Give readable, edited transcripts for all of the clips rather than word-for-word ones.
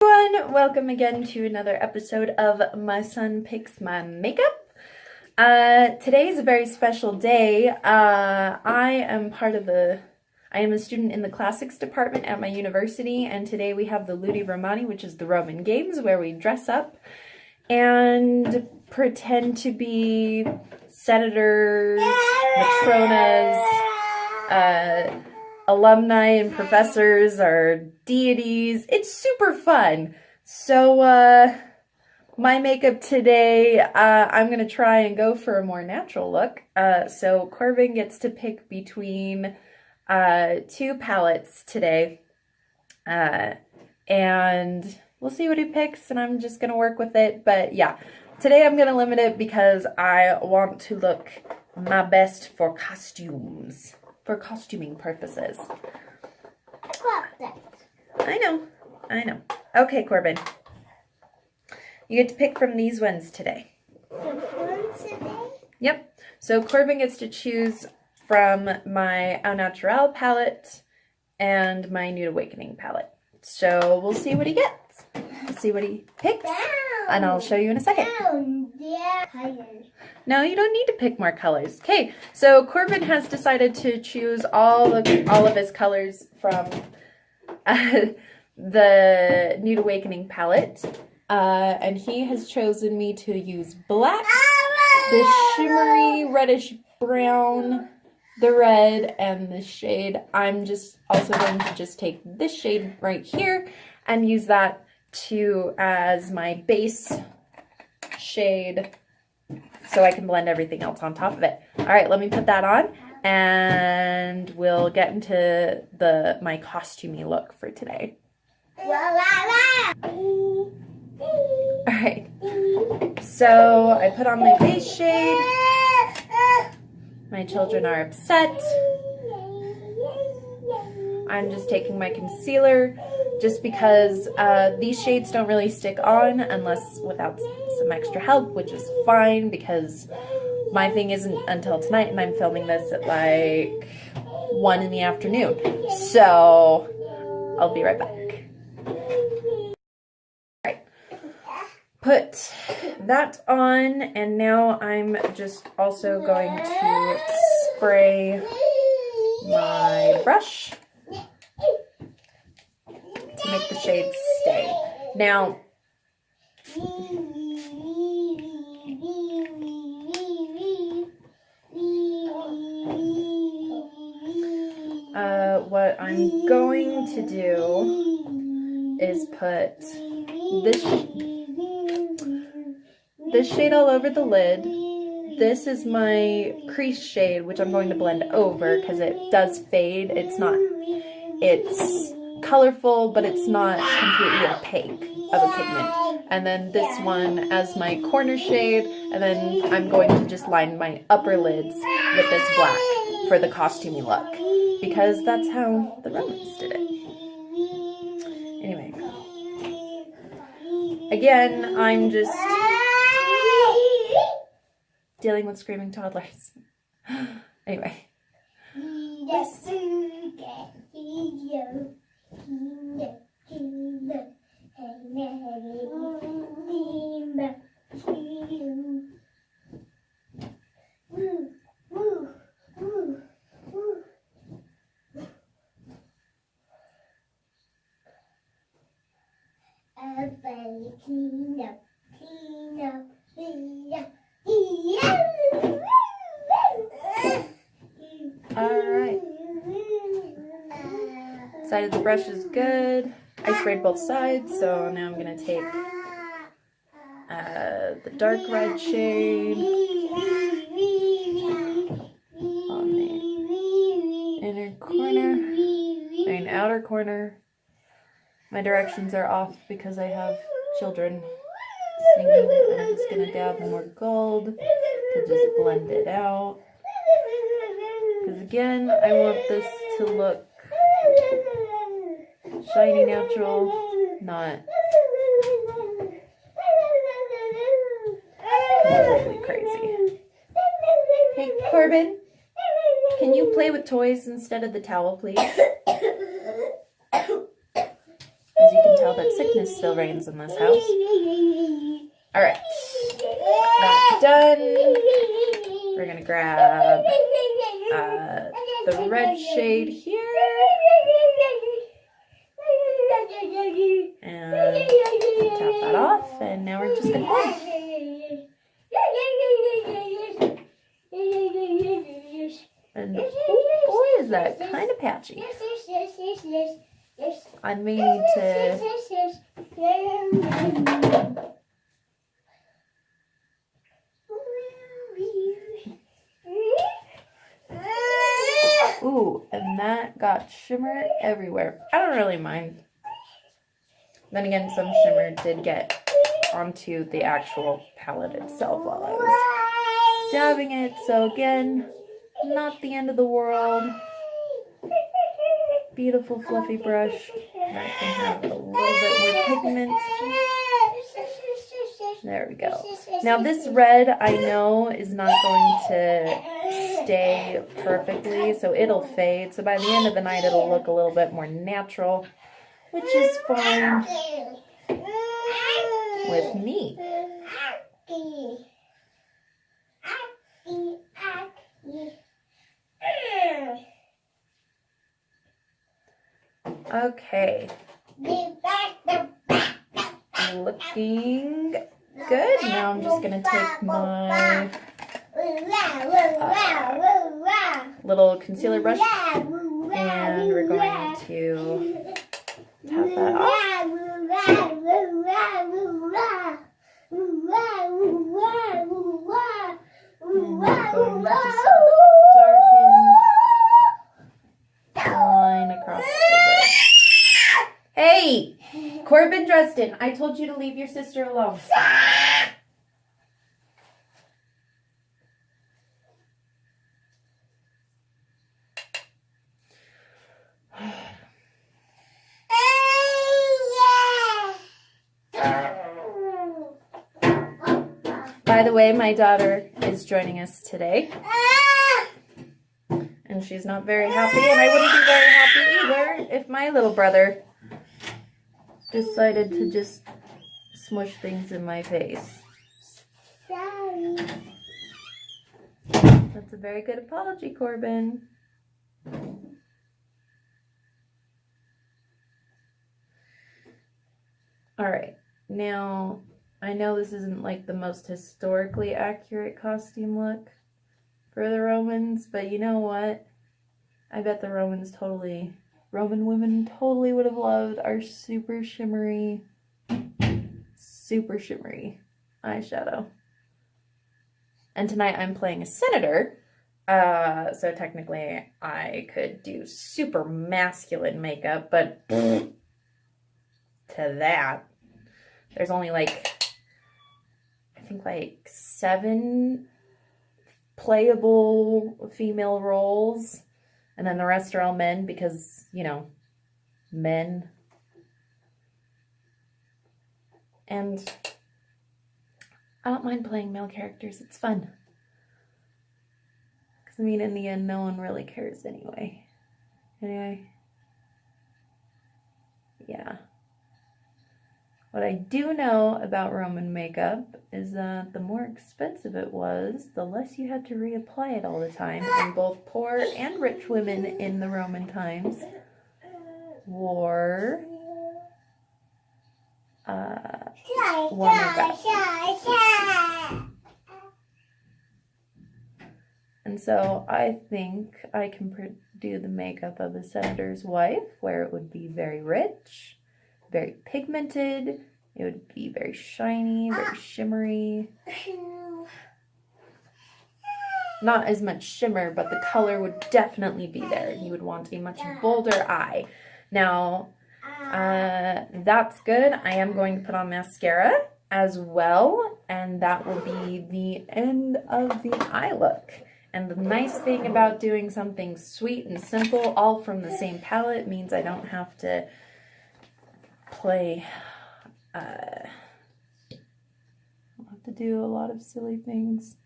Everyone, welcome again to another episode of My Son Picks My Makeup. Today is a very special day. I am a student in the classics department at my university, and today we have the Ludi Romani, which is the Roman Games, where we dress up and pretend to be senators, matronas, alumni and professors are deities. It's super fun. So my makeup today, I'm gonna try and go for a more natural look. So Corbin gets to pick between two palettes today, and we'll see what he picks, and I'm just gonna work with it. But yeah, today I'm gonna limit it because I want to look my best for costumes. For costuming purposes. I know. Okay, Corbin. You get to pick from these ones today. Yep. So Corbin gets to choose from my Au Naturel palette and my Nude Awakening palette. So we'll see what he gets. We'll see what he picks, and I'll show you in a second. No, you don't need to pick more colors. Okay, so Corbin has decided to choose all of his colors from the Nude Awakening palette, and he has chosen me to use black, the shimmery reddish brown, the red, and the shade. I'm just also going to just take this shade right here and use that as my base shade, so I can blend everything else on top of it. All right, let me put that on, and we'll get into my costumey look for today. All right, so I put on my base shade. My children are upset. I'm just taking my concealer, just because these shades don't really stick on unless without some extra help, which is fine because my thing isn't until tonight, and I'm filming this at like 1 in the afternoon. So I'll be right back. Alright, put that on, and now I'm just also going to spray my brush to make the shades stay. Now, what I'm going to do is put this shade all over the lid. This is my crease shade, which I'm going to blend over because it does fade. It's colorful, but it's not completely opaque of a pigment. And then this one as my corner shade, and then I'm going to just line my upper lids with this black for the costumey look, because that's how the Romans did it. Anyway, again, I'm just dealing with screaming toddlers. Anyway. Alright. Side of the brush is good. I sprayed both sides, so now I'm going to take the dark red shade on the inner corner and outer corner. My directions are off because I have children singing. I'm just going to dab more gold to just blend it out. Because again, I want this to look shiny natural, not completely crazy. Hey, Corbin, can you play with toys instead of the towel, please? As you can tell, world that sickness still reigns in this house. Alright, that's done. We're going to grab the red shade here. And tap that off, and now we're just going to blend. And oh boy, is that kind of patchy. I may need to... Ooh, and that got shimmer everywhere. I don't really mind. Then again, some shimmer did get onto the actual palette itself while I was dabbing it. So again, not the end of the world. Beautiful fluffy brush that can have a little bit more pigment. There we go. Now this red I know is not going to stay perfectly, so it'll fade. So by the end of the night it'll look a little bit more natural, which is fine with me. Okay. Looking good. Now I'm just going to take my little concealer brush and we're going to tap that off. Line across the lid. Hey! Corbin Dresden, I told you to leave your sister alone. By the way, my daughter is joining us today. And she's not very happy, and I wouldn't be very happy either if my little brother decided to just smush things in my face. Sorry. That's a very good apology, Corbin. Alright, now I know this isn't like the most historically accurate costume look for the Romans, but you know what? I bet the Roman women totally would have loved our super shimmery eyeshadow. And tonight I'm playing a senator, so technically I could do super masculine makeup, but to that, there's only like, I think like 7 playable female roles, and then the rest are all men because, you know, men. And I don't mind playing male characters. It's fun. Because, I mean, in the end, no one really cares anyway. Yeah. What I do know about Roman makeup is that the more expensive it was, the less you had to reapply it all the time. And both poor and rich women in the Roman times wore makeup. And so I think I can do the makeup of a senator's wife, where it would be very rich, very pigmented, it would be very shiny, very shimmery. Not as much shimmer, but the color would definitely be there. You would want a much bolder eye. Now, that's good. I am going to put on mascara as well, and that will be the end of the eye look. And the nice thing about doing something sweet and simple, all from the same palette, means I don't have to play, I don't have to do a lot of silly things.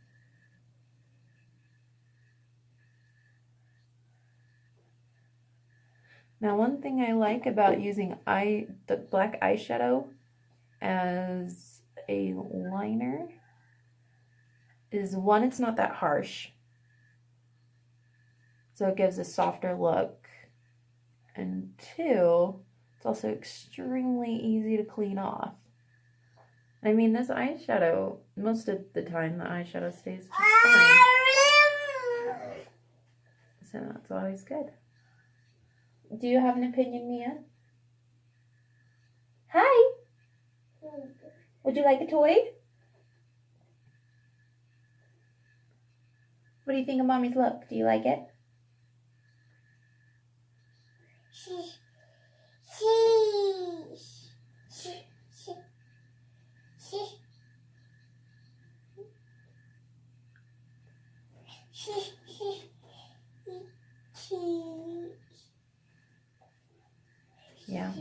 Now, one thing I like about using the black eyeshadow as a liner is, one, it's not that harsh, so it gives a softer look, and two, it's also extremely easy to clean off. I mean, this eyeshadow, most of the time, the eyeshadow stays just fine. So that's always good. Do you have an opinion, Mia? Hi! Would you like a toy? What do you think of Mommy's look? Do you like it? Yeah.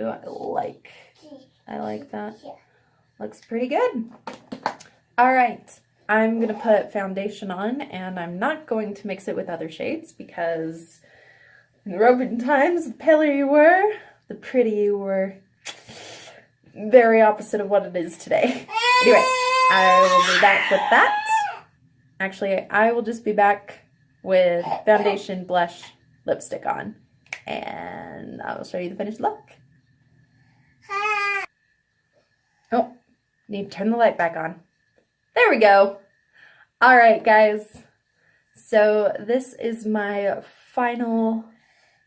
Ooh, I like that. Looks pretty good. All right. I'm going to put foundation on, and I'm not going to mix it with other shades because in the Roman times, the paler you were, the prettier you were. Very opposite of what it is today. Anyway, I will be back with that. Actually, I will just be back with foundation, blush, lipstick on, and I will show you the finished look. Oh, need to turn the light back on. There we go. All right, guys. So this is my final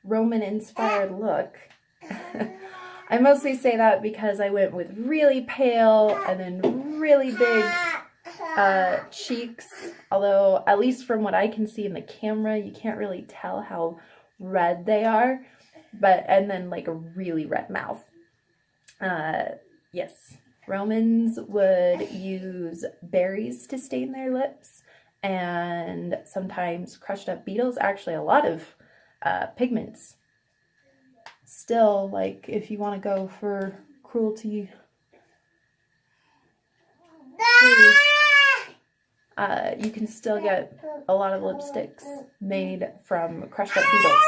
Roman-inspired look. I mostly say that because I went with really pale and then really big cheeks. Although, at least from what I can see in the camera, you can't really tell how red they are. And then like a really red mouth. Yes. Romans would use berries to stain their lips, and sometimes crushed up beetles. Actually, a lot of pigments. Still, like, if you want to go for cruelty free, you can still get a lot of lipsticks made from crushed up beetles.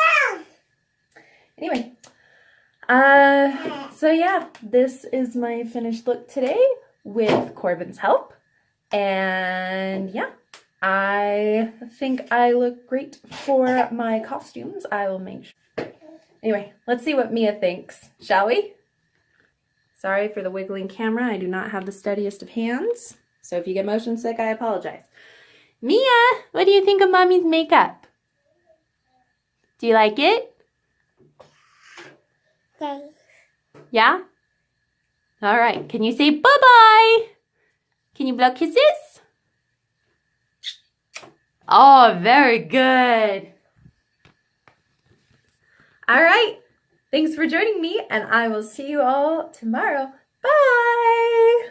Anyway. So yeah, this is my finished look today with Corbin's help. And yeah, I think I look great for my costumes. I will make sure. Anyway, let's see what Mia thinks, shall we? Sorry for the wiggling camera. I do not have the steadiest of hands. So if you get motion sick, I apologize. Mia, what do you think of Mommy's makeup? Do you like it? Yeah? All right. Can you say bye-bye? Can you blow kisses? Oh, very good. All right. Thanks for joining me, and I will see you all tomorrow. Bye!